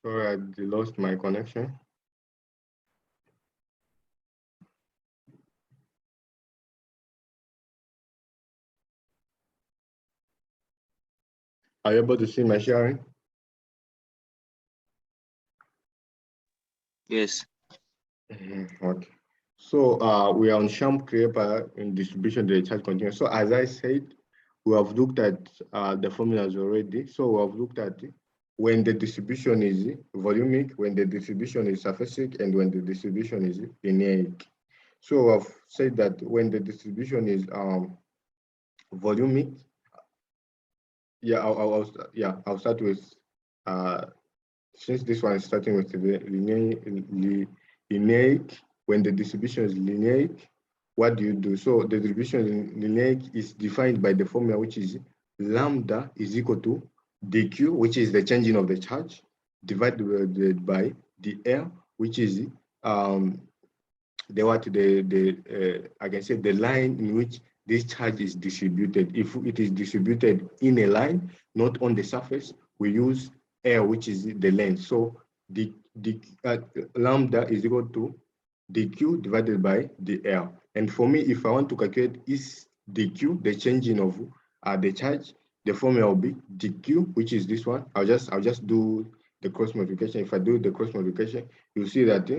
Sorry, I lost my connection. Are you able to see my sharing? Yes. Okay. So we are on Champ Crepa in distribution the charge continuum. So as I said, we have looked at the formulas already. So we have looked at when the distribution is volumic, when the distribution is surfacic, and when the distribution is linearic. So I've said that when the distribution is volumic, I'll start with uh, since this one is starting with the linearic. When the distribution is linearic, what do you do? So the distribution in linearic is defined by the formula, which is lambda is equal to dq, which is the changing of the charge, divided by the L, which is I can say the line in which this charge is distributed. If it is distributed in a line, not on the surface, we use L, which is the length. So the lambda is equal to dq divided by the L. And for me, if I want to calculate is dq, the changing of the charge, the formula will be dq, which is this one. I'll just do the cross multiplication. If I do the cross multiplication, you'll see that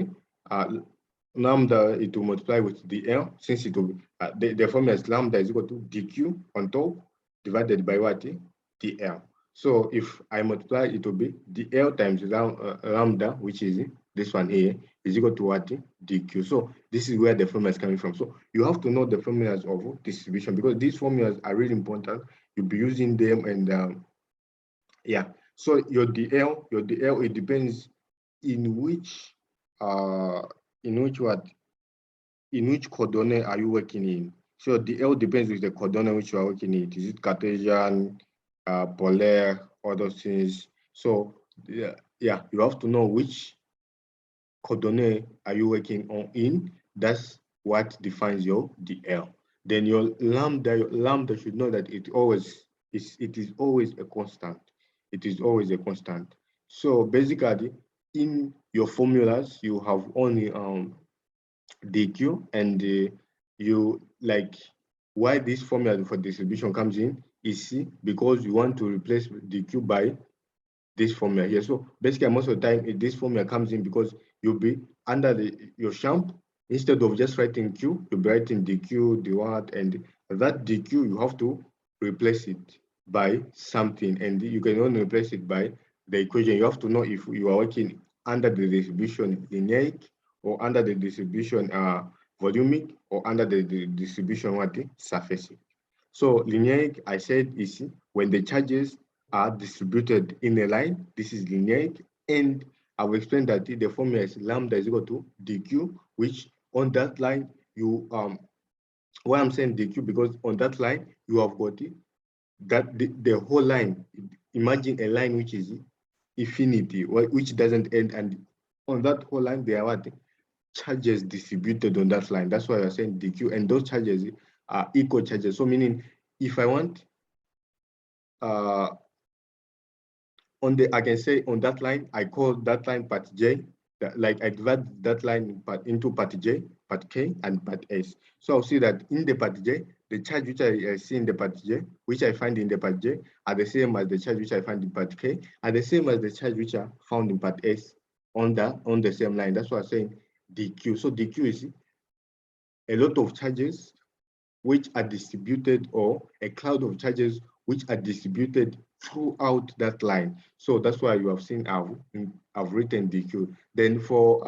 lambda, it will multiply with the L, since it will be, the formula is lambda is equal to dq on top divided by what? The L. So if I multiply, it will be the L times lambda, which is this one here, is equal to what? Dq. So this is where the formula is coming from. So you have to know the formulas of distribution, because these formulas are really important. You'll be using them, and yeah. So your DL, it depends in which what, in which coordinate are you working in. So the L depends with the coordinate which you are working in. Is it Cartesian, polar, all those things. So yeah, you have to know which coordinate are you working on in. That's what defines your DL. Then your lambda should know that it is always a constant. It is always a constant. So basically, in your formulas, you have only dq, and you like why this formula for distribution comes in is because you want to replace dq by this formula here. So basically, most of the time, this formula comes in because you'll be under your champ. Instead of just writing q, you'll be writing dq, the what, and that dq, you have to replace it by something, and you can only replace it by the equation. You have to know if you are working under the distribution linearic, or under the distribution volumic, or under the distribution what, surfacic. So linearic, I said, is when the charges are distributed in a line. This is linearic, and I will explain that the formula is lambda is equal to dq, which on that line you why I'm saying dq, because on that line you have got that the whole line. Imagine a line which is infinity, which doesn't end, and on that whole line there are what, charges distributed on that line. That's why you're saying dq, and those charges are equal charges. So meaning, if I want I can say on that line, I call that line part J, like I divide that line into part J, part K, and part S. So I'll see that in the part J, the charge which I see in the part J, which I find in the part J, are the same as the charge which I find in part K, are the same as the charge which are found in part S on the same line. That's why I'm saying dq. So dq is a lot of charges which are distributed, or a cloud of charges which are distributed throughout that line. So that's why you have seen I've written dq. Then for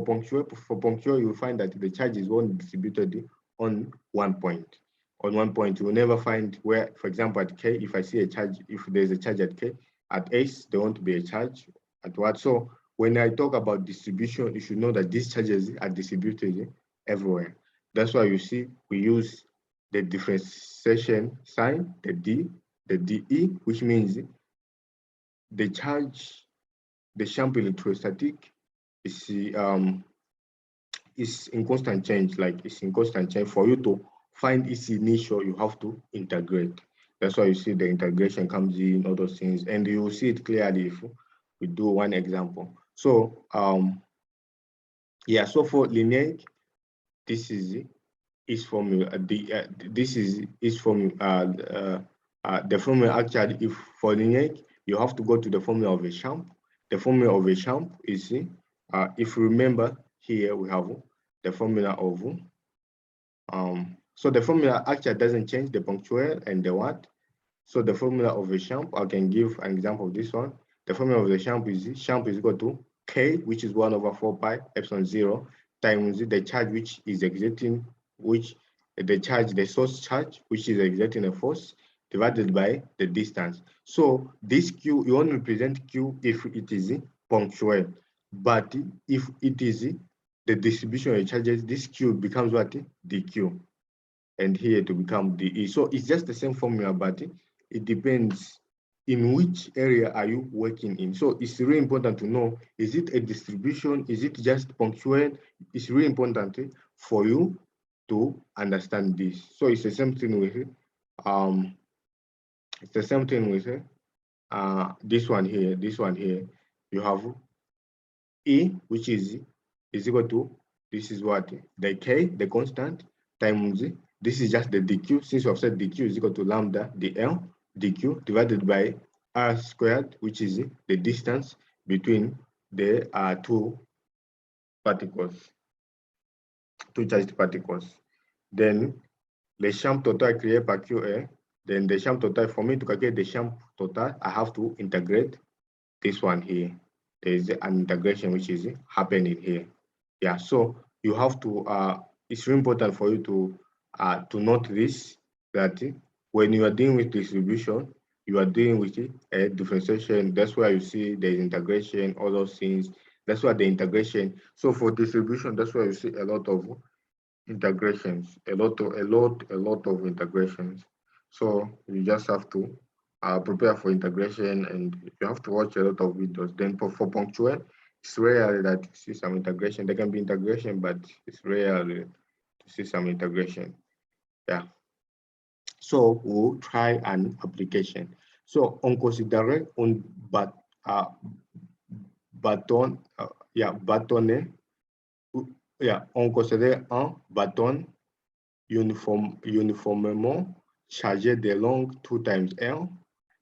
punctual, you'll find that the charge is only distributed on one point. On one point, you will never find where, for example, at K, if I see a charge, if there's a charge at K, at S, there won't be a charge at what. So when I talk about distribution, you should know that these charges are distributed everywhere. That's why you see we use the differentiation sign, the DE, which means the charge, the champ electrostatic is in constant change, like it's in constant change. For you to find its initial, you have to integrate. That's why you see the integration comes in, all those things, and you will see it clearly if we do one example. So yeah, so for linear, this is formula. This is from the formula. Actually, if for linear, you have to go to the formula of a champ. The formula of a champ is if you remember here we have the formula of so the formula actually doesn't change, the punctual and the what. So the formula of a champ, I can give an example of this one. The formula of the champ is equal to K, which is 1 over 4 pi epsilon 0, times the charge which is exerting, the source charge, which is exerting a force, divided by the distance. So this Q, you want to represent Q if it is punctual. But if it is the distribution of charges, this Q becomes what? dQ. And here to become dE. So it's just the same formula, but it depends in which area are you working in. So it's really important to know, is it a distribution? Is it just punctual? It's really important for you to understand this. So it's the same thing with this one here. You have E, which is equal to, this is what? The K, the constant, times, this is just the dq, since we have said dq is equal to lambda dl dq divided by r squared, which is the distance between the two charged particles. Then the champ total created by QA, then the champ total, for me to calculate the champ total, I have to integrate this one here. There is an integration which is happening here. Yeah, so you have to, it's really important for you to note this, that when you are dealing with distribution, you are dealing with a differentiation. That's why you see there is integration, all those things. That's why the integration. So for distribution, that's why you see a lot of integrations, a lot of integrations. So you just have to prepare for integration, and you have to watch a lot of videos. Then for punctual, it's rare that you see some integration. There can be integration, but it's rare to see some integration. Yeah. So we'll try an application. So on consider un bâton, on considère un bâton uniformément chargé de longue 2 times L.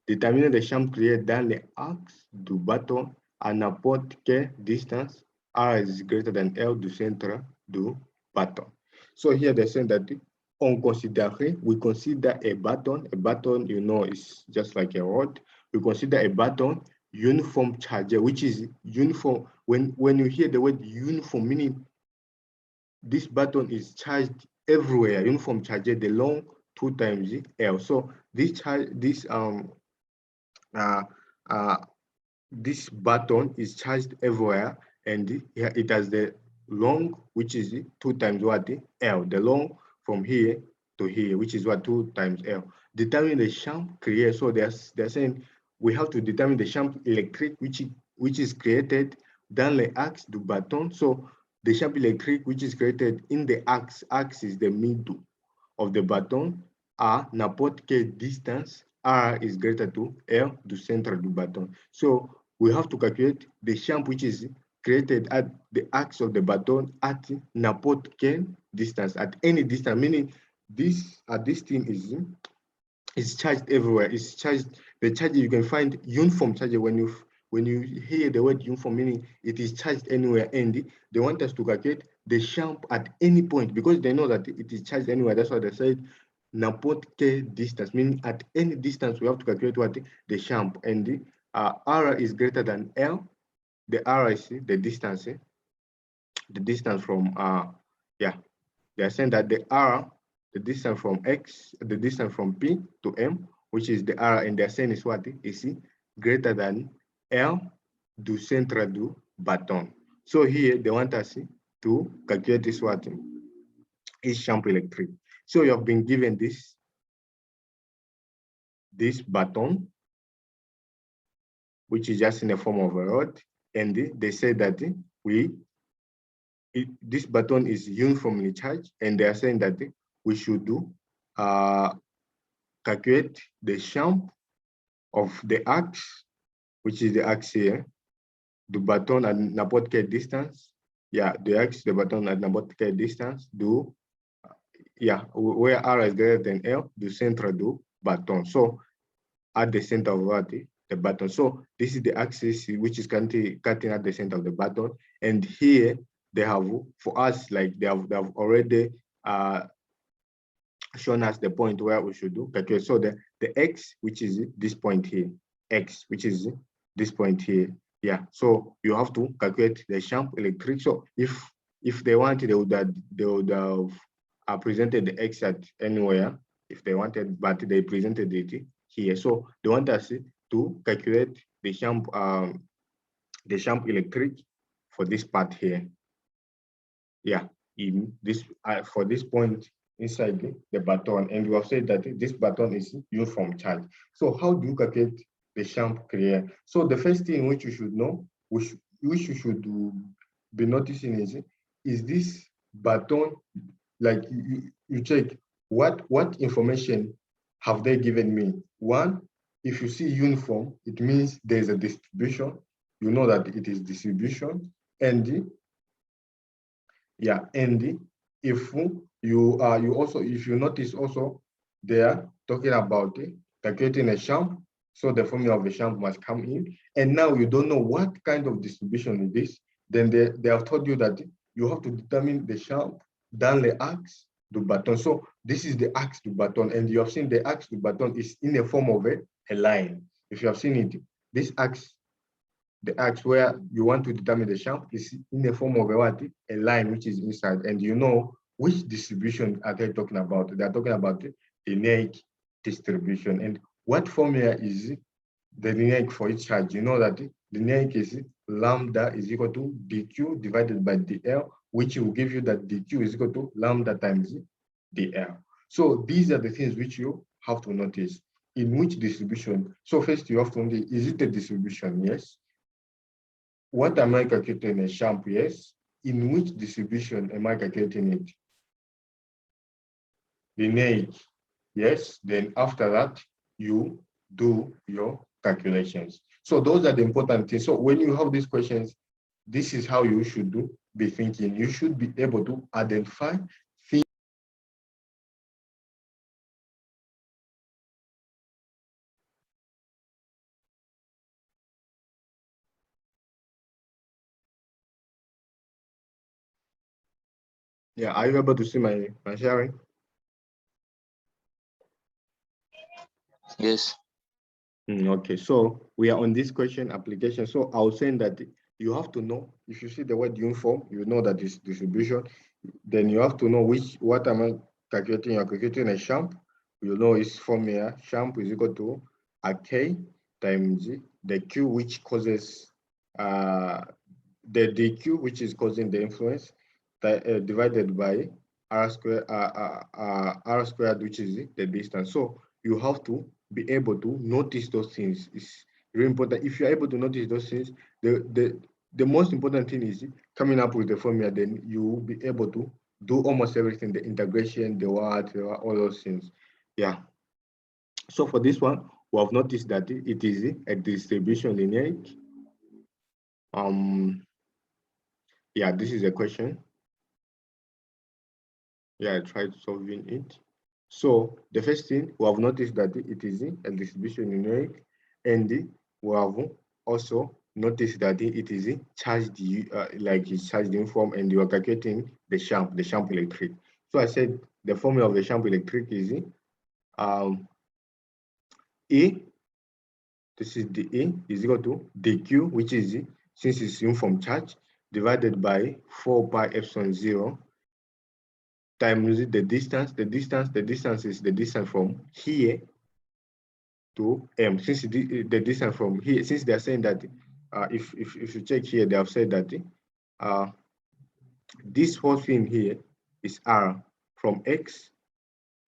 Déterminer les champs créés dans les axes du bâton à n'importe quelle distance. R is greater than L du centre du bâton. So here they're saying that we consider a bâton, you know, is just like a rod. We consider a bâton uniform charger, which is uniform. When you hear the word uniform, meaning this button is charged everywhere, uniform charger, the long 2 times L. So this button is charged everywhere, and it has the long, which is 2 times what? L. The long from here to here, which is what? 2 times L. Determine the champ created. So they're saying we have to determine the champ electric, which is created dans les axes du bâton. So the champ electric, which is created in the axe is the middle of the bâton, à n'importe quelle distance, R is greater to L du centre du bâton. So we have to calculate the champ which is created at the axe of the bâton at n'importe quelle distance, at any distance, meaning this thing is charged everywhere. It's charged, the charger you can find uniform charger when you hear the word uniform, meaning it is charged anywhere, and they want us to calculate the champ at any point because they know that it is charged anywhere. That's why they said n'importe quelle distance, meaning at any distance we have to calculate what the champ, and R is greater than L. The R is the distance, the distance from they are saying that the distance from X, the distance from P to M, which is the R, and they're saying is what is greater than L du centre du bâton. So here they want us to calculate this what is champ electric. So you have been given this button, which is just in the form of a rod, and they say that this button is uniformly charged, and they are saying that we should do calculate the champ of the axe, which is the axe here, the button at n'importe quelle distance. Yeah, the X, the button at n'importe quelle distance. Do, yeah, where R is greater than L, the center do button. So at the center of what? The button. So this is the axis which is cutting at the center of the button. And here they have, for us, like they have already shown us the point where we should do calculate. So the X, which is this point here, X, which is this point here. Yeah, so you have to calculate the champ electric. So if they wanted, they would have presented the X at anywhere if they wanted, but they presented it here. So they want us to calculate the champ electric for this part here. Yeah, in this for this point inside the button, and we have said that this button is uniform charge. So how do you calculate the champ clear? So the first thing which you should know, which you should be noticing is this button, like you check what information have they given me. One, if you see uniform, it means there's a distribution. You know that it is distribution. And yeah, and if you also, if you notice also, they are talking about calculating a champ, so the formula of the champ must come in. And now you don't know what kind of distribution it is, then they have told you that you have to determine the champ dans the axe du button. So this is the axe du button, and you have seen the axe du button is in the form of a line. If you have seen it, this axe, the axe where you want to determine the champ is in the form of a line which is inside, and you know which distribution are they talking about. They are talking about the linear distribution. And what formula is the linear for each charge? You know that the linear is lambda is equal to dq divided by dl, which will give you that dq is equal to lambda times dl. So these are the things which you have to notice. In which distribution? So first you have to notice, is it a distribution? Yes. What am I calculating a champ? Yes. In which distribution am I calculating it? Linear. Yes. Then after that, you do your calculations. So those are the important things. So when you have these questions, this is how you should be thinking. You should be able to identify things. Yeah, are you able to see my sharing? Yes. Okay, so we are on this question application. So I was saying that you have to know, if you see the word uniform, you know that it's distribution. Then you have to know what am I calculating. You're calculating a champ. You know its formula. Champ is equal to a k times the q, which causes the dq, which is causing the influence, divided by r squared, which is the distance. So you have to be able to notice those things. It's really important. If you're able to notice those things, the most important thing is coming up with the formula. Then you will be able to do almost everything: the integration, the what, all those things. Yeah. So for this one, we have noticed that it is a distribution linear. Yeah, this is a question. Yeah, I tried solving it. So the first thing, we have noticed that it is a distribution numeric, and we have also noticed that it is charged, like it's charged uniform, and you are calculating the champ electric. So I said the formula of the champ electric is E, this is the E, is equal to dq, which is, since it's uniform charge, divided by 4 pi epsilon 0 times the distance. The distance is the distance from here to M. Since the distance from here, since they are saying that if you check here, they have said that this whole thing here is R, from X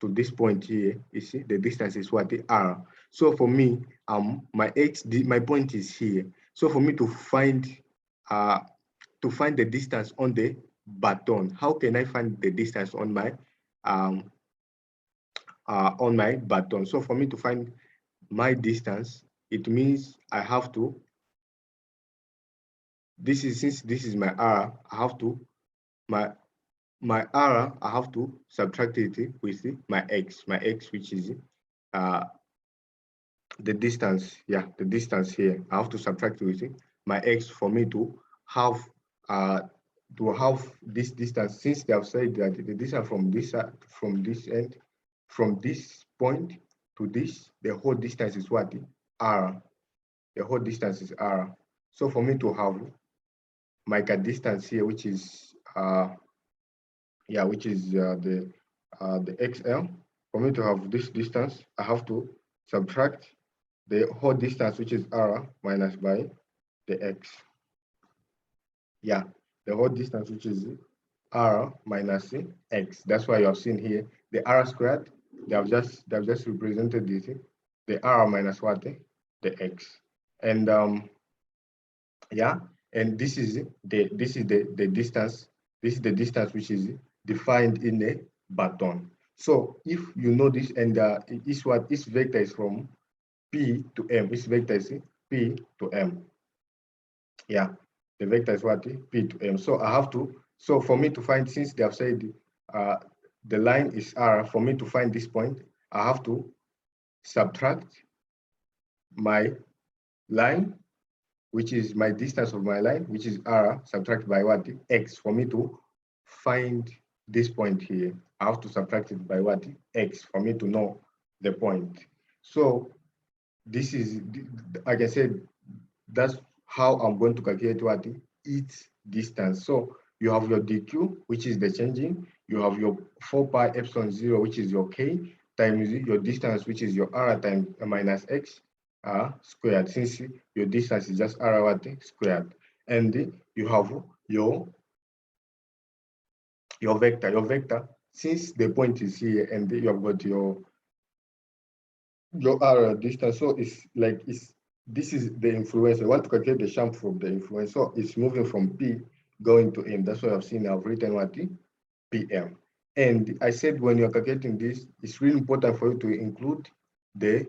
to this point here. You see, the distance is what? R. So for me, my point is here. So for me to find the distance on the button, how can I find the distance on my button? So for me to find my distance, it means I have to this is, since this is my R, I have to, my R, I have to subtract it with my X, which is uh the distance. Yeah, the distance here. I have to subtract it with my X for me have uh to have this distance, since they have said that the distance from this end, from this point to this, the whole distance is what? R. The whole distance is R. So for me to have my distance here, which is the XL, for me to have this distance, I have to subtract the whole distance, which is R, minus by the X. Yeah, the whole distance, which is R minus X. That's why you have seen here the R squared. They have just represented this, the R minus what? The X. And yeah, and this is the distance. This is the distance which is defined in a baton. So if you know this, and this vector is from P to M. This vector is P to M. Yeah, the vector is what? P to M. So I have to, so for me to find, since they have said the line is R, for me to find this point, I have to subtract my line, which is my distance of my line, which is R, subtract by what? X. For me to find this point here, I have to subtract it by what? X, for me to know the point. So this is, like I said, that's how I'm going to calculate what? Its distance. So you have your dq, which is the changing. You have your 4 pi epsilon 0, which is your k, times your distance, which is your r times minus x squared, since your distance is just r what squared. And you have your vector. Your vector, since the point is here and you have got your r distance, so it's like this is the influence. I want to calculate the shape of the influence. So it's moving from P going to M. That's what I've seen. I've written what? PM. And I said when you're calculating this, it's really important for you to include the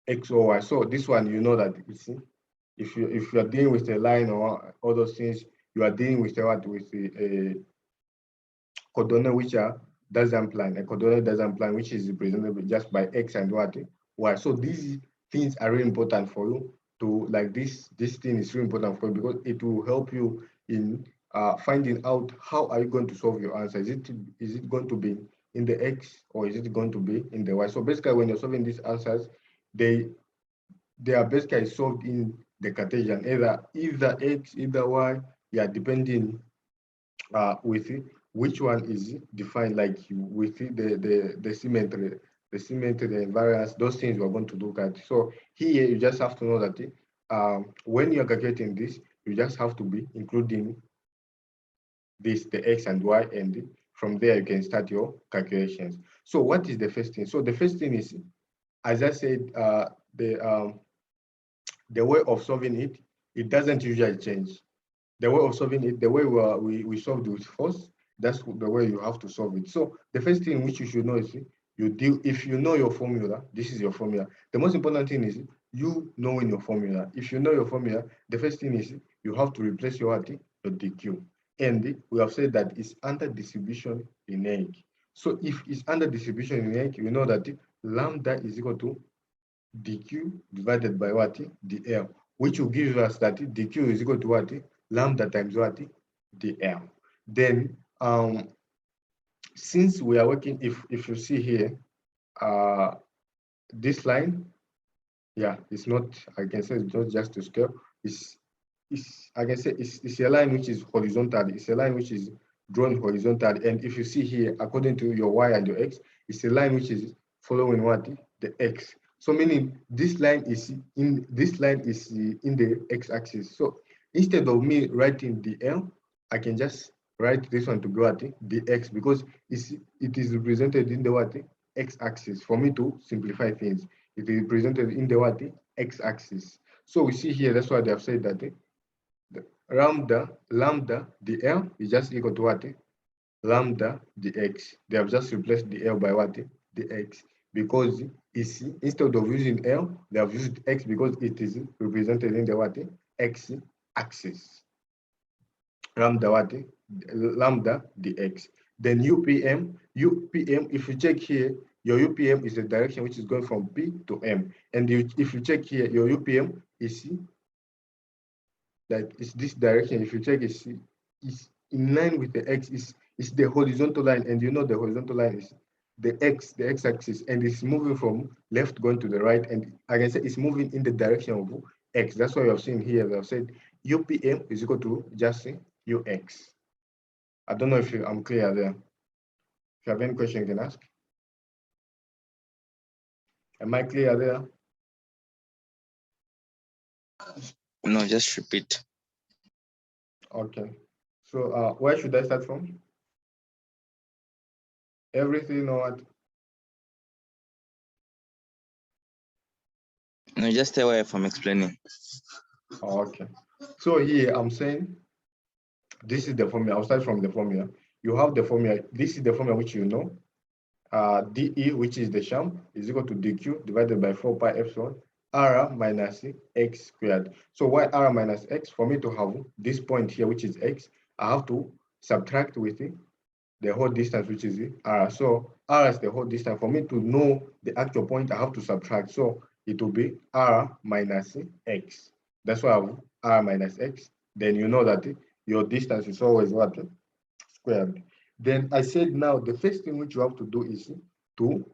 X or Y. So this one, you know that you see, if you're dealing with a line or all those things, you are dealing with a coordinate which are doesn't plan, a coordinate doesn't plan, which is represented just by X and what? Y. So these things are really important for you to, like, this thing is really important for you, because it will help you in finding out how are you going to solve your answer. Is it going to be in the X or is it going to be in the Y? So basically, when you're solving these answers, they are basically solved in the Cartesian, either X, either Y, yeah, depending with which one is defined, like with the symmetry, the invariance, those things we're going to look at. So here you just have to know that when you're calculating this, you just have to be including this, the X and Y, and from there you can start your calculations. So what is the first thing? So the first thing is, as I said, the way of solving it, it doesn't usually change. The way of solving it, the way we solved it first, that's the way you have to solve it. So the first thing which you should know is if you know your formula, this is your formula. The most important thing is you knowing your formula. If you know your formula, the first thing is you have to replace your dq. And we have said that it's under distribution in egg. So if it's under distribution in egg, you know that lambda is equal to dq divided by what? dl, which will give us that dq is equal to what? Lambda times what? dl. Then since we are working, if you see here, this line, yeah, it's not, I can say it's not just to scale, it's I can say it's a line which is horizontal. It's a line which is drawn horizontal. And if you see here, according to your y and your x, it's a line which is following what? The x. So meaning this line is in the x-axis. So instead of me writing the L, I can just write this one to go at the x, because it is represented in the what? X-axis. For me to simplify things, it is represented in the what? X-axis. So we see here, that's why they have said that lambda dl is just equal to what? Lambda dx. They have just replaced the L by what? The x. Because instead of using L, they have used x, because it is represented in the what? X axis. Lambda what? Lambda dx. Then UPM, if you check here, your UPM is the direction which is going from P to M. And if you check here, your UPM is that is this direction. If you check is in line with the X, is the horizontal line, and you know the horizontal line is the x-axis, and it's moving from left going to the right, and like I said, it's moving in the direction of X. That's why you have seen here, I've said UPM is equal to just UX. I don't know if I'm clear there. If you have any question, you can ask. Am I clear there? No, just repeat. Okay. So where should I start from? Everything or what? No, just stay away from explaining. Okay. So here I'm saying this is the formula. I'll start from the formula. You have the formula. This is the formula which you know. dE, which is the sham, is equal to dq divided by 4 pi epsilon r minus x squared. So why r minus x? For me to have this point here, which is x, I have to subtract with it the whole distance, which is r. So r is the whole distance. For me to know the actual point, I have to subtract. So it will be r minus x. That's why I have r minus x. Then you know that your distance is always what? Squared. Then I said now the first thing which you have to do is to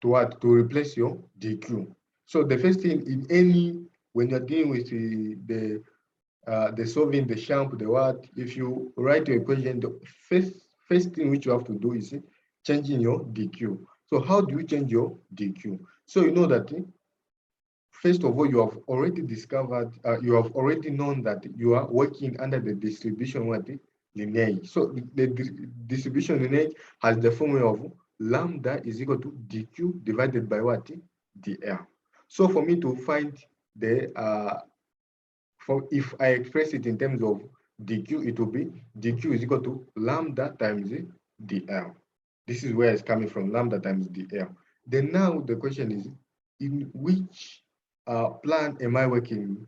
what? To replace your dq. So the first thing in any, when you're dealing with the solving, the shamp, the what, if you write your equation, the first thing which you have to do is changing your dq. So how do you change your dq? So you know that first of all, you have already discovered, you have already known that you are working under the distribution what? Lineage. So the distribution lineage has the formula of lambda is equal to dq divided by what? dl. So for me to find the if I express it in terms of dq, it will be dq is equal to lambda times dl. This is where it's coming from, lambda times dl. Then now the question is, in which plan am I working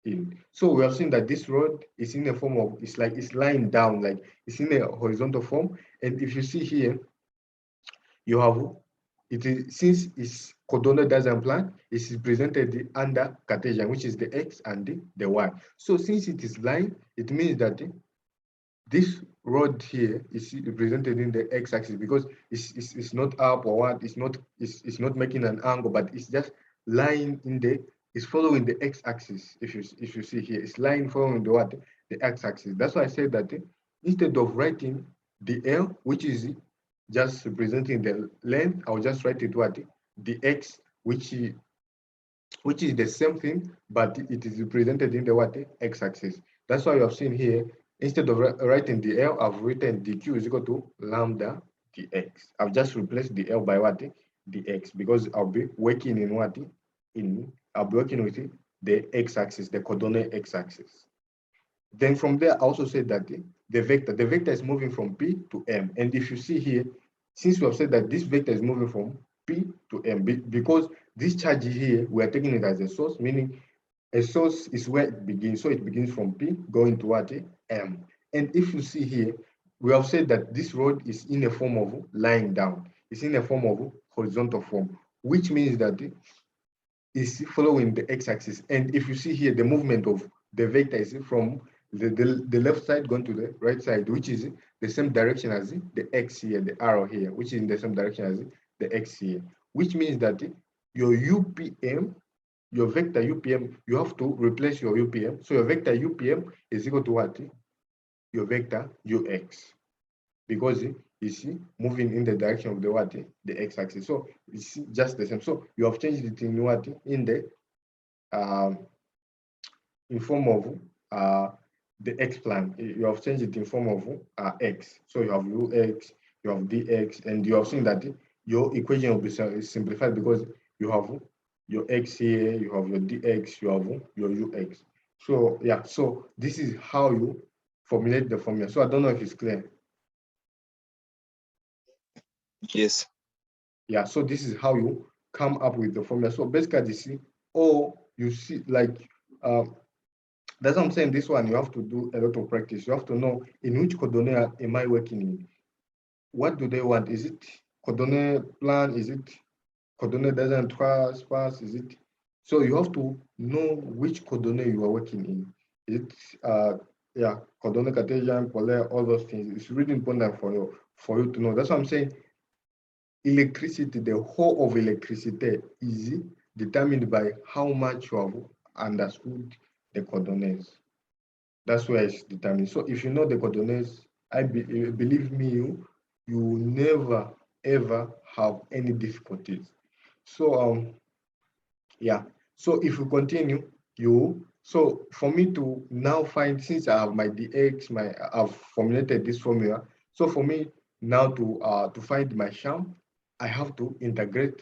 in? So we have seen that this rod is in a form of, it's lying down, like it's in a horizontal form. And if you see here, you have it is, since it's coordinate diagram plan, it is presented under Cartesian, which is the x and the y. So since it is line, it means that this rod here is represented in the x-axis because it's not up or what, it's not making an angle, but it's just lying in the, it's following the x-axis. If you see here, it's lying following the what, the x-axis. That's why I said that instead of writing the L, which is just representing the length, I'll just write it what, the x, which is the same thing, but it is represented in the what, x-axis. That's why you have seen here, instead of writing the L, I've written dq is equal to lambda dx. I've just replaced the L by what, dx, because I'll be working in what, I'll be working with the x-axis, the coordinate x-axis. Then from there, I also said that the vector is moving from P to M. And if you see here, since we have said that this vector is moving from P to M, because this charge here, we are taking it as a source, meaning a source is where it begins. So it begins from P going to what? M. And if you see here, we have said that this rod is in a form of lying down. It's in a form of horizontal form, which means that is following the x-axis. And if you see here, the movement of the vector is from the left side going to the right side, which is the same direction as the x here, the arrow here, which is in the same direction as the x here, which means that your UPM, your vector UPM, you have to replace your UPM. So your vector UPM is equal to what? Your vector UX, because it's moving in the direction of the what? The x-axis. So it's just the same. So you have changed it in what? In the in form of the x plan. You have changed it in form of x. So you have ux, you have dx, and you have seen that your equation will be simplified because you have your x here, you have your dx, you have your ux. So yeah, so this is how you formulate the formula. So I don't know if it's clear. Yes. Yeah, so this is how you come up with the formula. So basically, you see, or you see like That's what I'm saying. This one, you have to do a lot of practice. You have to know in which coordinate am I working in? What do they want? Is it coordinate plan? Is it coordinate doesn't pass? Is it? So you have to know which coordinate you are working in. Is it yeah, coordinate, Cartesian, Polaire, all those things. It's really important for you to know. That's what I'm saying. Electricity, the whole of electricity is determined by how much you have understood the coordinates. That's where it's determined. So if you know the coordinates, believe me, you will never ever have any difficulties. So yeah. So if you continue, so for me to now find, since I have my dx, I've formulated this formula. So for me now to find my sham, I have to integrate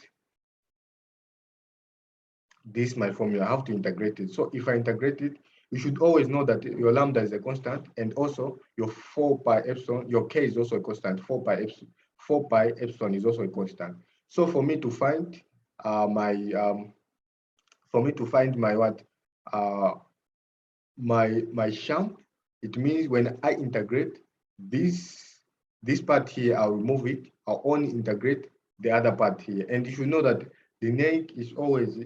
this my formula. I have to integrate it. So if I integrate it, you should always know that your lambda is a constant, and also your 4 pi epsilon, your k is also a constant. 4 pi epsilon is also a constant. So for me to find my what my sham, it means when I integrate this part here, I'll remove it. I'll only integrate the other part here. And you should know that the linear is always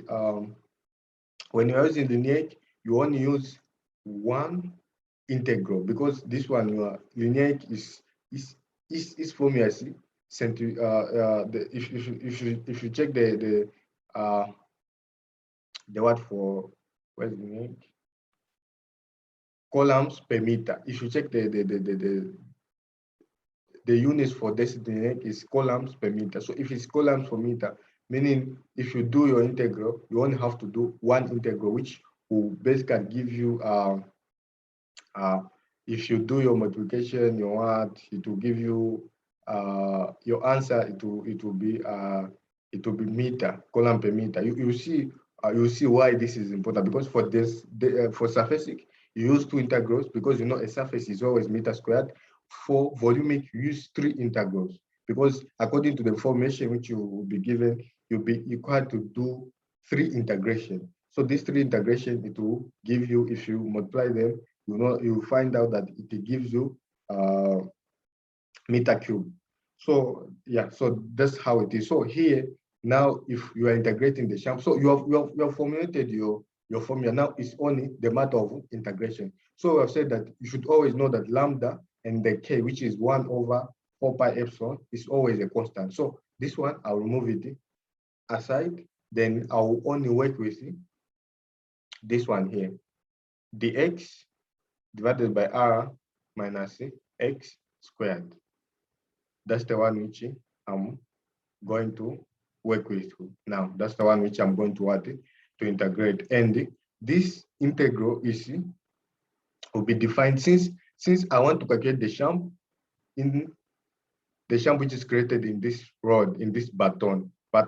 when you're using linear, you only use one integral, because this one linear is formula if you check the word for where's linear columns per meter. If you check the units for density is columns per meter. So if it's columns per meter, meaning if you do your integral, you only have to do one integral, which will basically give you if you do your multiplication, your what, it will give you your answer. It will be meter, column per meter. You see why this is important, because for this for surfacic you use two integrals, because you know a surface is always meter squared. For volumic you use three integrals, because according to the information which you will be given, you'll be required to do three integration. So this three integration, it will give you, if you multiply them, you find out that it gives you meter cube. So yeah, so that's how it is. So here now, if you are integrating the sham, so you have formulated your formula. Now it's only the matter of integration. So I've said that you should always know that lambda and the k, which is 1 over 4 pi epsilon, is always a constant. So this one I'll remove it aside. Then I'll only work with this one here, dx divided by r minus x squared. That's the one which I'm going to work with now. That's the one which I'm going to integrate. And this integral will be defined, since I want to calculate the sham in the sham which is created in this rod, in this button. I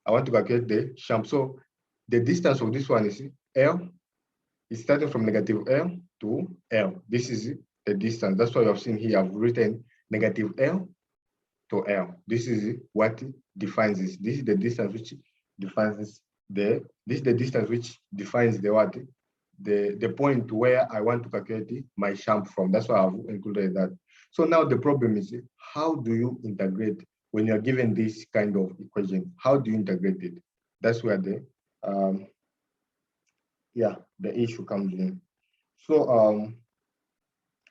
want to calculate the sham. So the distance of this one is L. It's starting from negative L to L. This is the distance. That's why you have seen here, I've written negative L to L. This is what defines this. This is the distance which defines this is the distance which defines the what? The point where I want to calculate my sham from. That's why I've included that. So now the problem is, how do you integrate when you're given this kind of equation? How do you integrate it? That's where the issue comes in. So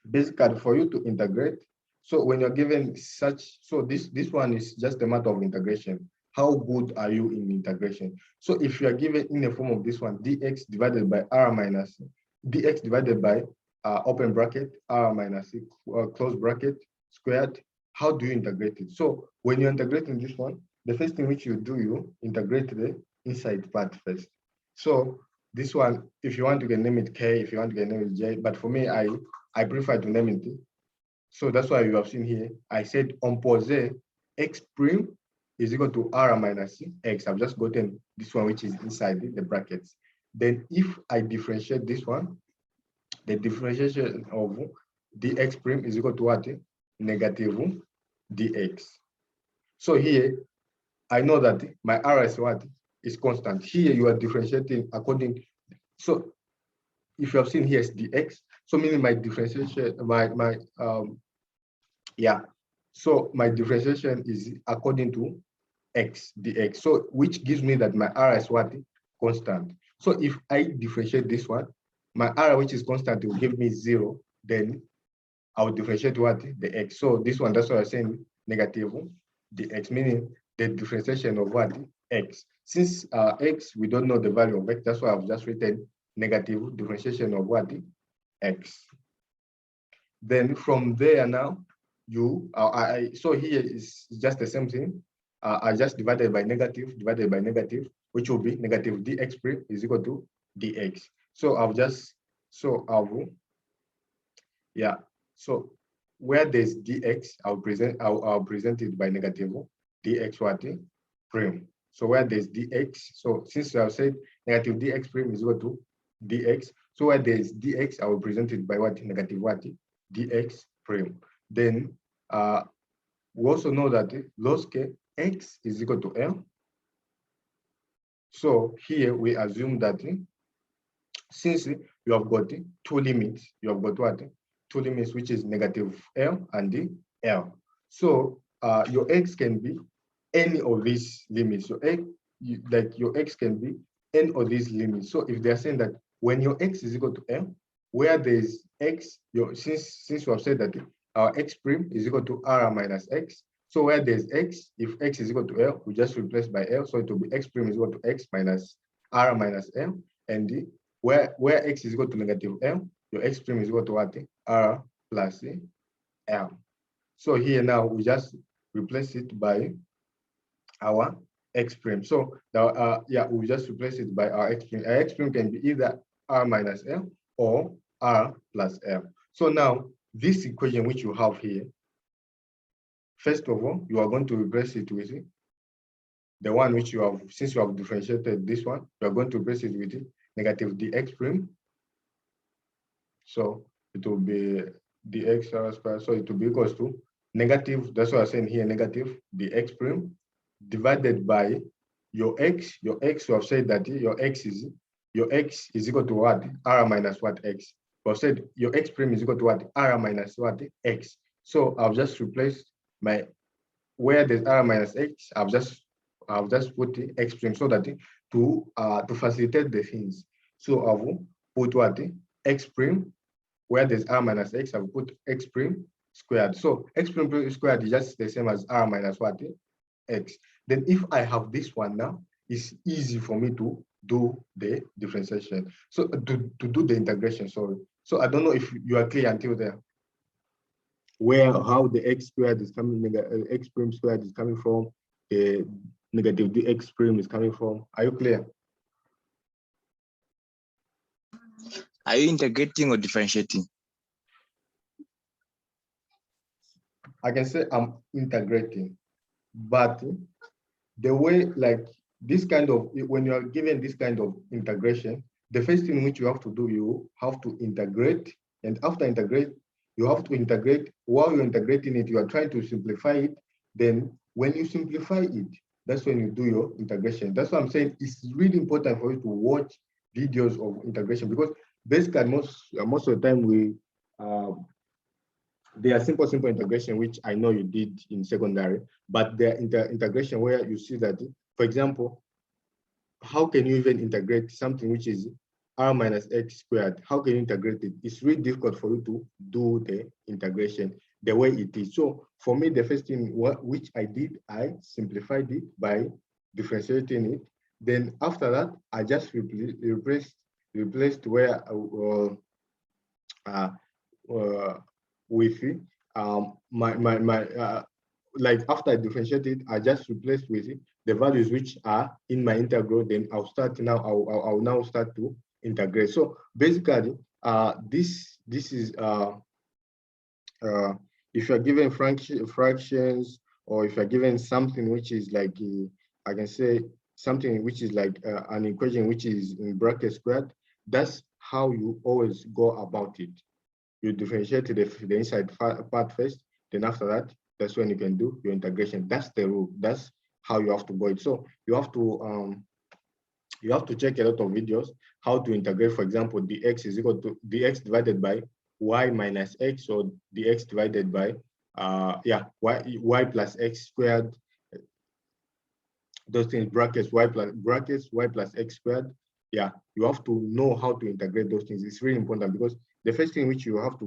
basically, for you to integrate, so when you're given such, so this one is just a matter of integration. How good are you in integration? So if you are given in the form of this one, dx divided by r minus dx divided by open bracket r minus close bracket squared, how do you integrate it? So when you're integrating this one, the first thing which you do, you integrate the inside part first. So this one, if you want to name it k, if you want to name it j, but for me, I prefer to name it. So that's why you have seen here, I said on pose x prime is equal to r minus x. I've just gotten this one, which is inside the brackets. Then if I differentiate this one, the differentiation of dx prime is equal to what? Negative dx. So here, I know that my r is what? Is constant. Here you are differentiating according So if you have seen here is dx, so meaning my differentiation, so my differentiation is according to x dx. So which gives me that my r is what? Constant. So if I differentiate this one, my r, which is constant, will give me 0. Then I will differentiate what? The x. So this one, that's what I'm saying, negative dx, meaning the differentiation of what? X. Since x, we don't know the value of x, that's why I've just written negative differentiation of what? X. Then from there now, so here is just the same thing. I just divided by negative, which will be negative dx prime is equal to dx. So so where there's dx, I'll present it by negative dx what? Prime. So where there's dx, so since I've said negative dx prime is equal to dx, so where there's dx, I will present it by what? Negative what? Dx prime. Then we also know that log x is equal to L. So here we assume that since you have got two limits, you have got what? Two limits, which is negative L and the L. So your x can be any of these limits. So your x can be any of these limits. So if they're saying that when your x is equal to L, where there's x, since we have said that our x prime is equal to r minus x. So where there's x, if x is equal to L, we just replace by L. So it will be x prime is equal to x minus r minus L. And where x is equal to negative L, your x prime is equal to what? R plus L. So here now we just replace it by our x prime. So now, we just replace it by our x prime. Our x prime can be either r minus L or r plus L. So now this equation which you have here, first of all, you are going to replace it with the one which you have, since you have differentiated this one, you are going to replace it with negative dx prime. So it will be dx r squared. So it will be equals to negative, that's what I'm saying here, negative dx prime divided by your x. Your x, you have said that your x is equal to what? R minus what? X. We have said your x prime is equal to what? R minus what? X. So I've just replaced my, where there's r minus x, I've just put the x prime so that to facilitate the things. So I've put what? X prime, where there's r minus x, I've put x prime squared. So x prime squared is just the same as r minus what? X. Then if I have this one now, it's easy for me to do the differentiation. So to do the integration, sorry. So I don't know if you are clear until there. How the x squared is coming, x prime squared is coming from, the negative dx prime is coming from. Are you clear? Are you integrating or differentiating? I can say I'm integrating, but the way, like this kind of, when you are given this kind of integration, the first thing which you have to do, you have to integrate, and after integrate, you have to integrate. While you're integrating it, you are trying to simplify it. Then when you simplify it, that's when you do your integration. That's what I'm saying. It's really important for you to watch videos of integration, because basically most of the time they are simple integration, which I know you did in secondary, but the integration where you see that, for example, how can you even integrate something which is r minus x squared? How can you integrate it? It's really difficult for you to do the integration the way it is. So for me, the first thing which I did, I simplified it by differentiating it. Then after that, I just replaced where with like after I differentiated, I just replaced with the values which are in my integral. Then I'll start now. I'll now start to integrate. So basically, this is if you're given fractions, or if you're given something which is like I can say something which is like an equation which is in bracket squared. That's how you always go about it. You differentiate the inside part first, then after that, that's when you can do your integration. That's the rule. That's how you have to go it. So you have to you have to check a lot of videos how to integrate, for example, dx is equal to dx divided by y minus x, or dx divided by y plus x squared. Those things, brackets y plus x squared. Yeah, you have to know how to integrate those things. It's really important, because the first thing which you have to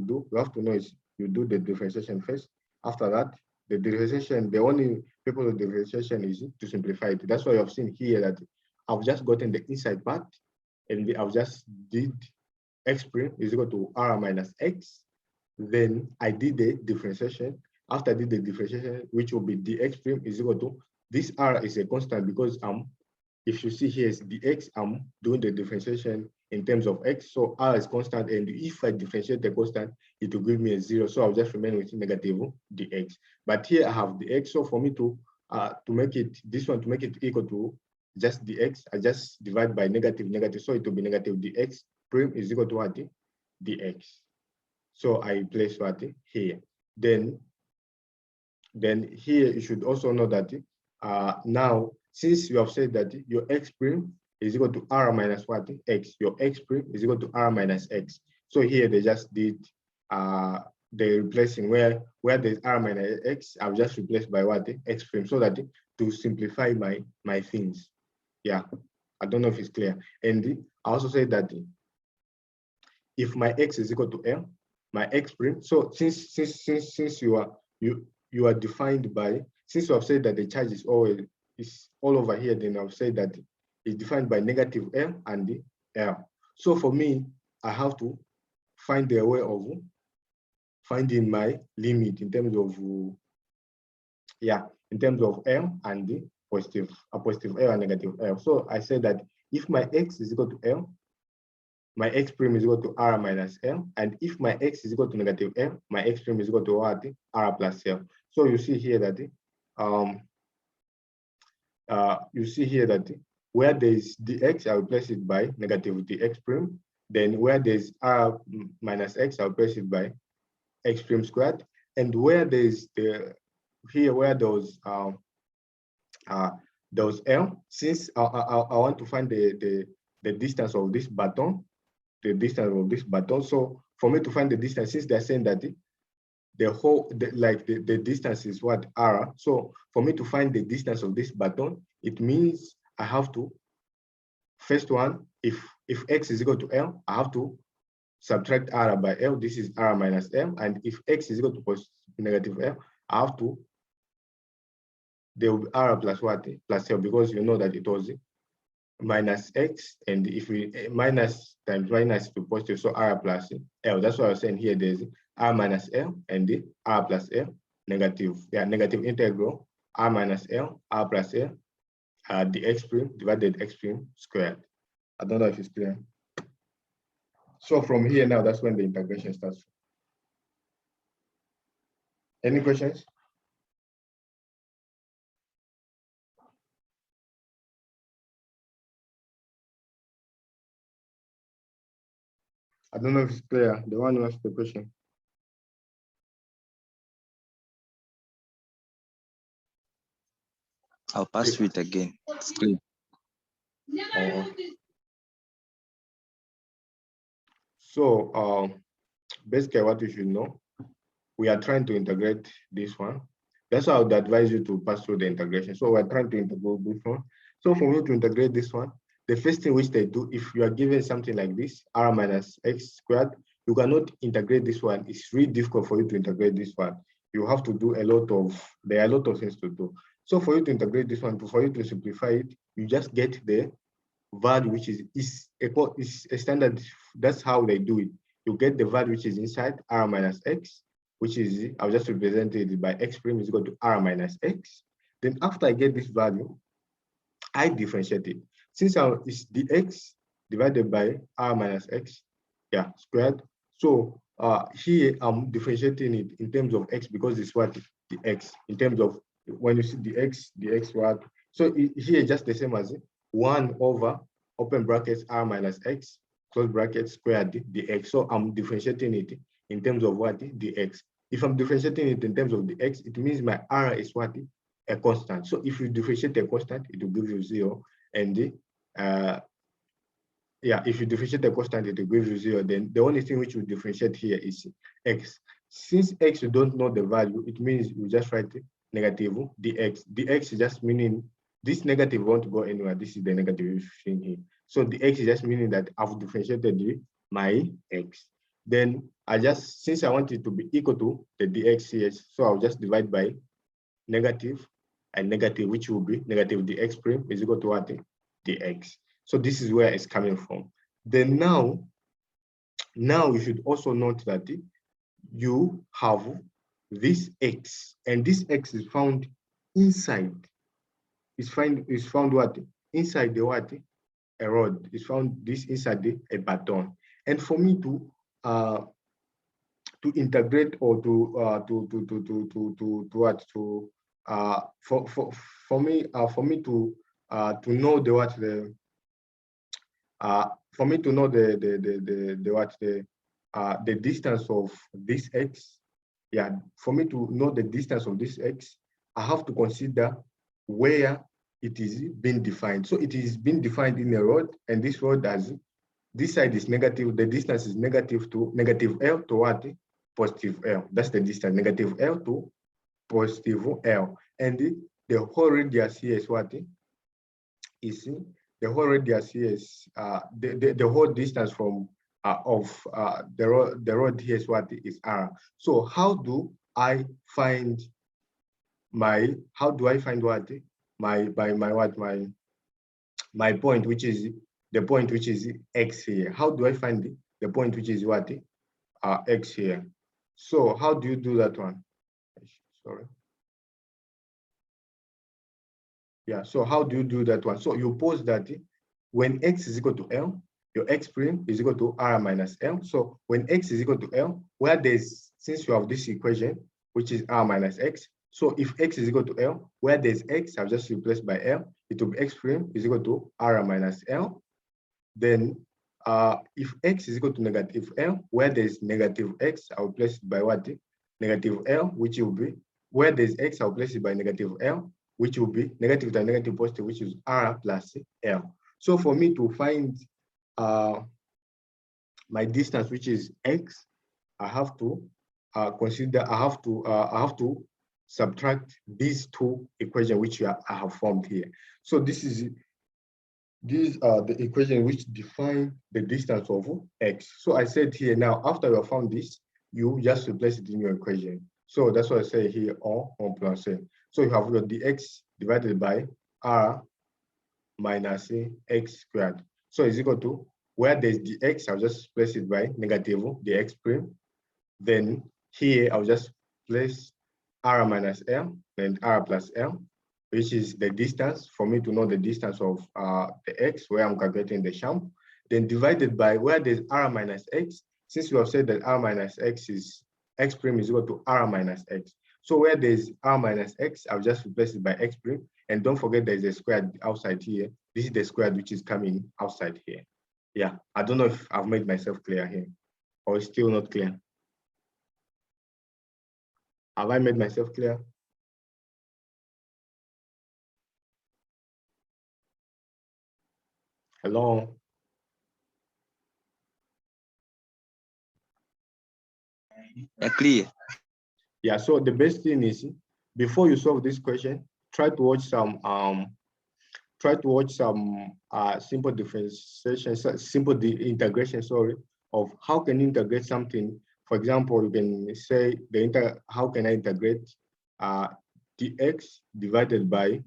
know is you do the differentiation first. After that, the differentiation, the only purpose of differentiation is to simplify it. That's why you have seen here that I've just gotten the inside part, and I've just did x prime is equal to r minus x. Then I did the differentiation. After I did the differentiation, which will be dx prime is equal to, this r is a constant, because if you see here is dx, I'm doing the differentiation in terms of x, so r is constant, and if I differentiate the constant, it will give me a 0, so I'll just remain with negative dx. But here I have dx, so for me to make it, this one, to make it equal to just dx, I just divide by negative, so it will be negative dx prime is equal to what? Dx. So I place what here. Then here you should also know that now, since you have said that your x prime is equal to r minus what? X. Your x prime is equal to r minus x. So here they just did the replacing, where there's r minus x, I've just replaced by what? X prime, so that to simplify my things. Yeah, I don't know if it's clear. And I also said that if my x is equal to L, my x prime, so since you are defined by, since you have said that the charge is all over here, then I've said that it's defined by negative L and the L. So for me, I have to find a way of finding my limit in terms of L and the positive L and negative L. So I said that if my x is equal to L, my x prime is equal to r minus L, and if my x is equal to negative L, my x prime is equal to what? R plus L. So you see here that where there is dx, I will place it by negative dx prime. Then where there is r minus x, I'll place it by x prime squared. And where there is where those L, since I want to find the distance of this button, So for me to find the distance, since they're saying that the distance is what? R. So for me to find the distance of this button, it means I have to, first one, if x is equal to L, I have to subtract R by L. This is R minus L. And if x is equal to negative L, I have to, there will be R plus what? Plus L, because you know that it was minus x, and if we minus times minus to positive, so R plus L. That's what I was saying here. There's R minus L and the R plus L, negative integral R minus L, R plus L, the x prime divided x prime squared. I don't know if it's clear. So from here now, that's when the integration starts. Any questions? I don't know if it's clear. The one who asked the question. I'll pass through it again. It's clear. So basically what you should know, we are trying to integrate this one. That's why I would advise you to pass through the integration. So we're trying to integrate this one. So for me to integrate this one, the first thing which they do, if you are given something like this, r minus x squared, you cannot integrate this one. It's really difficult for you to integrate this one. You have to do there are a lot of things to do. So for you to integrate this one, for you to simplify it, you just get the value which is a standard. That's how they do it. You get the value which is inside r minus x, which is, I'll just represent it by x prime is equal to r minus x. Then after I get this value, I differentiate it. Since it's dx divided by r minus x, squared. So here I'm differentiating it in terms of x, because it's what? The x. In terms of when you see dx what? So here just the same as 1 over open brackets r minus x close bracket squared dx. So I'm differentiating it in terms of what? Dx. If I'm differentiating it in terms of the x, it means my r is what? A constant. So if you differentiate a constant, it will give you 0. And yeah, if you differentiate the constant, it will give you 0. Then the only thing which we differentiate here is x. Since x you don't know the value, it means you just write negative dx. Dx is just meaning this negative won't go anywhere. This is the negative thing here. So the x is just meaning that I've differentiated my x. Then I just, since I want it to be equal to the dx here, so I'll just divide by negative and negative, which will be negative dx prime is equal to what? Dx. So this is where it's coming from. Then now you should also note that you have this x, and this x is found inside. Is found what? Inside the what? A rod. Is found this inside a baton. And for me to integrate or to what to for me to know the what the for me to know the distance of this x, yeah, for me to know the distance of this x, I have to consider where it is being defined. So it is being defined in a rod, and this rod has, this side is negative, the distance is negative to negative L to what? Positive L. That's the distance, negative L to positive L. And the whole radius here is what? Is the whole radius here is the whole distance from the road here is what? Is R. So how do I find my, what? My point, which is the point which is x here. How do I find the point which is what? X here. So how do you do that one? Sorry. Yeah, so how do you do that one? So you pose that when x is equal to L, your x prime is equal to R minus L. So when x is equal to L, where there's, since you have this equation, which is R minus X, so if x is equal to L, where there's x, I'll just replace by L. It will be x prime is equal to R minus L. Then if x is equal to negative L, where there's negative x, I'll place it by what? Negative L, which will be, where there's x, I'll place it by negative L, which will be negative to negative positive, which is R plus L. So for me to find my distance, which is x, I have to consider, I have to subtract these two equations which I have formed here. So these are the equations which define the distance of x. So I said here now, after you have found this, you just replace it in your equation. So that's what I say here on plus a. So you have your dx divided by R minus x squared. So it's equal to, where there's dx, I'll just place it by negative dx prime. Then here I'll just place R minus L and R plus L, which is the distance, for me to know the distance of the x, where I'm calculating the champ. Then divided by, where there's R minus x, since we have said that R minus x is, x prime is equal to R minus x. So where there's R minus x, I'll just replace it by x prime. And don't forget there's a squared outside here. This is the squared which is coming outside here. Yeah, I don't know if I've made myself clear here, or it's still not clear. Have I made myself clear? Hello? Clear. Yeah, so the best thing is, before you solve this question, try to watch some simple differentiation, simple integration, sorry, of how can you integrate something. For example, you can say how can I integrate dx divided by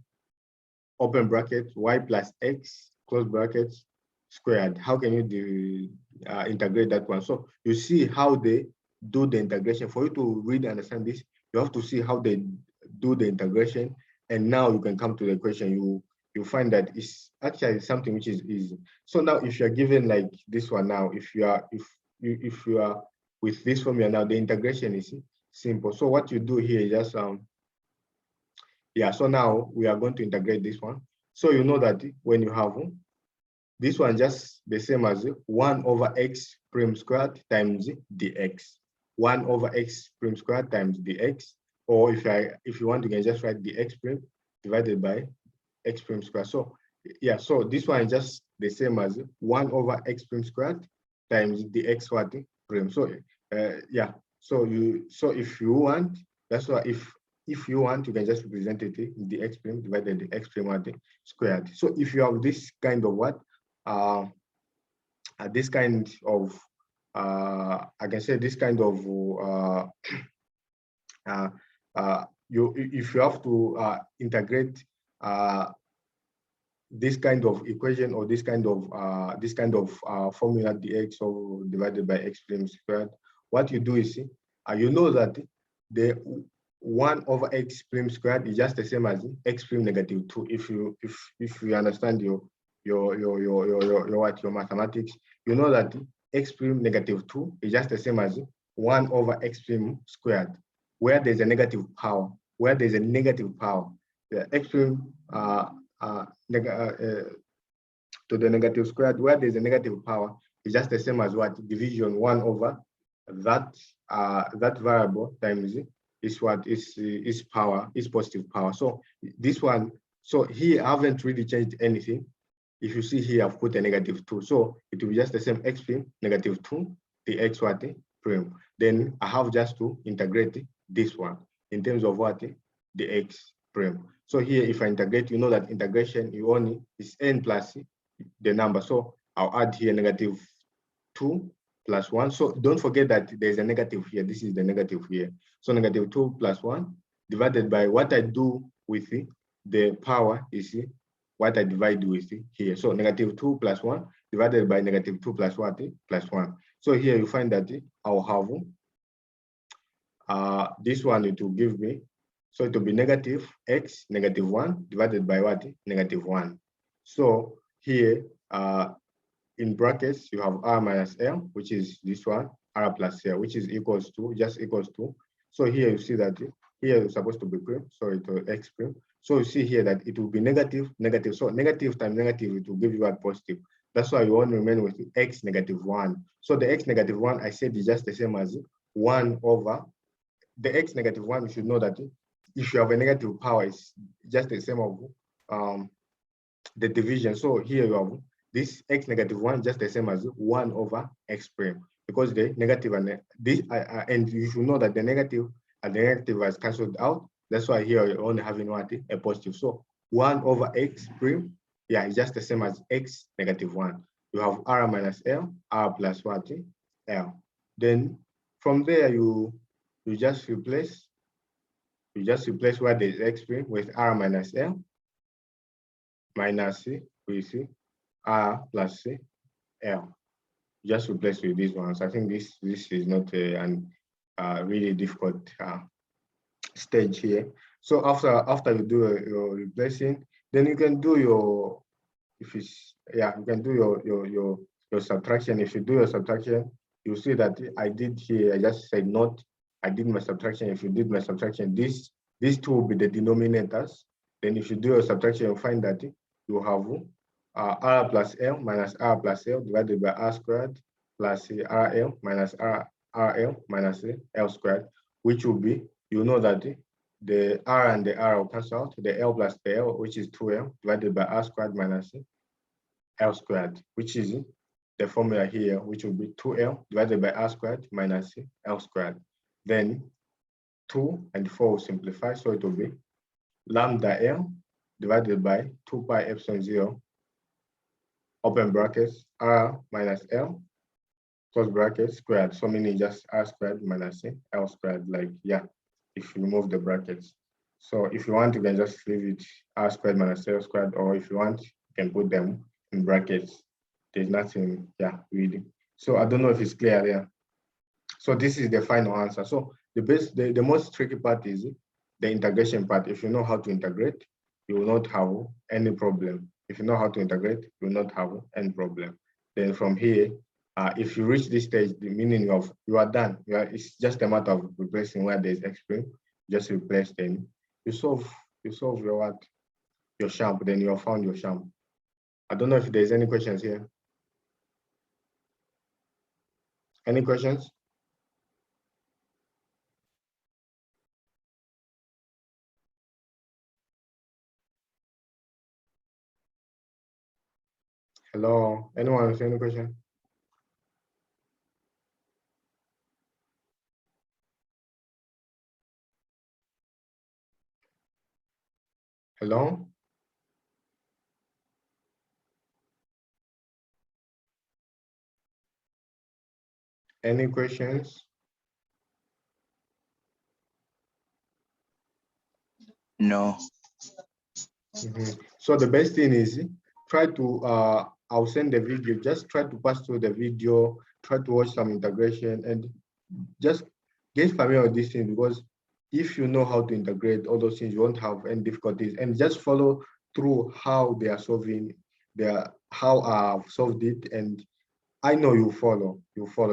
open bracket y plus x close brackets squared. How can you integrate that one? So you see how they do the integration. For you to really understand this, you have to see how they do the integration, and now you can come to the question. You find that it's actually something which is easy. So now, if you're given like this one now, if you are with this formula now, the integration is simple. So what you do here is just yeah. So now we are going to integrate this one. So you know that when you have this one, just the same as 1 over x prime squared times dx. 1 over x prime squared times dx. Or if you want, you can just write dx prime divided by x prime squared. So yeah, so this one is just the same as 1 over x prime squared times the x what prime. So yeah, so if you want, that's why if you want, you can just represent it in the x prime divided the x prime what squared. So if you have this kind of what this kind of I can say this kind of if you have to integrate this kind of equation or this kind of formula dx or divided by x prime squared, what you do is you know that the 1 over x prime squared is just the same as x prime negative 2. If you understand your mathematics, you know that x prime negative 2 is just the same as 1 over x prime squared, where there's a negative power. The x prime to the negative squared, where there's a negative power, is just the same as what? Division 1 over that that variable times is what is power, is positive power. So this one, so here I haven't really changed anything. If you see here, I've put a negative 2. So it will be just the same x prime negative 2, the x what prime. Then I have just to integrate this one in terms of what? The x prime. So here, if I integrate, you know that integration you only is n plus the number. So I'll add here negative 2 plus 1. So don't forget that there's a negative here. This is the negative here. So negative 2 plus 1 divided by what I do with the power is what I divide with here. So negative 2 plus 1 divided by negative 2 plus what? Plus 1. So here you find that I'll have this one, it will give me, so it will be negative x negative 1 divided by what? Negative 1. So here in brackets, you have r minus l, which is this one, r plus l, which is equals to, just equals to. So here you see that here is supposed to be prime, so it will x prime. So you see here that it will be negative, negative. So negative times negative, it will give you a positive. That's why you want to remain with x negative 1. So the x negative 1, I said, is just the same as 1 over the x negative 1. You should know that if you have a negative power, it's just the same of the division. So here you have this x negative 1 just the same as 1 over x prime, because the negative and this and you should know that the negative and the negative has cancelled out. That's why here you're only having what? A positive. So 1 over x prime, yeah, it's just the same as x negative 1. You have r minus l, r plus what? L. Then from there you just replace where there's x prime with r minus l minus c with r plus c l. Just replace with these ones. I think this is not a really difficult stage here. So after you do your replacing, then you can do your, if it's, yeah, you can do your subtraction. If you do your subtraction, you see that I did here, I just said not, I did my subtraction. If you did my subtraction, these two will be the denominators. Then if you do your subtraction, you'll find that you have r plus l minus r plus l divided by r squared plus rl minus rl minus l squared, which will be, you know that the r and the r will cancel out, the l plus the l, which is 2l, divided by r squared minus l squared, which is the formula here, which will be 2l divided by r squared minus l squared. Then 2 and 4 will simplify, so it will be lambda l divided by 2 pi epsilon 0, open brackets, r minus l, close brackets, squared. So meaning just r squared minus l squared, like, yeah, if you remove the brackets. So if you want, you can just leave it r squared minus l squared, or if you want, you can put them in brackets. There's nothing, yeah, really. So I don't know if it's clear there. So this is the final answer. So the most tricky part is the integration part. If you know how to integrate, you will not have any problem. If you know how to integrate, you will not have any problem. Then from here, if you reach this stage, the meaning of you are done. It's just a matter of replacing where there's x prime. Just replace them. You solve your what? Your sharp. Then you have found your sharp. I don't know if there's any questions here. Any questions? Hello, anyone has any question? Hello? Any questions? No. So the best thing is try to, I'll send the video, just try to pass through the video, try to watch some integration and just get familiar with these things, because if you know how to integrate all those things, you won't have any difficulties, and just follow through how they are solving how I've solved it, and I know you follow.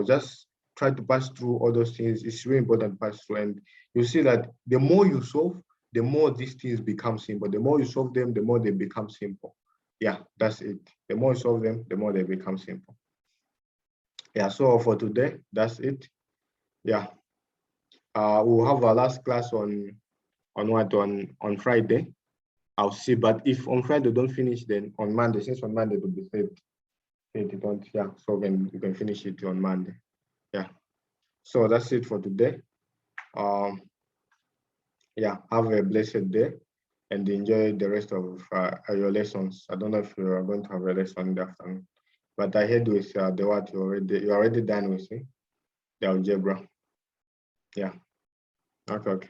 Just try to pass through all those things. It's really important to pass through, and you see that the more you solve, the more these things become simple. The more you solve them, the more they become simple. Yeah, that's it. The more you solve them, the more they become simple. Yeah, so for today, that's it. Yeah. We'll have our last class on Friday. I'll see. But if on Friday don't finish, then on Monday, since on Monday will be saved. It don't, yeah. So you can finish it on Monday. Yeah. So that's it for today. Yeah, have a blessed day and enjoy the rest of your lessons. I don't know if you are going to have a lesson in the afternoon, but I heard with the what you're already done with the algebra. Yeah. Okay. Okay.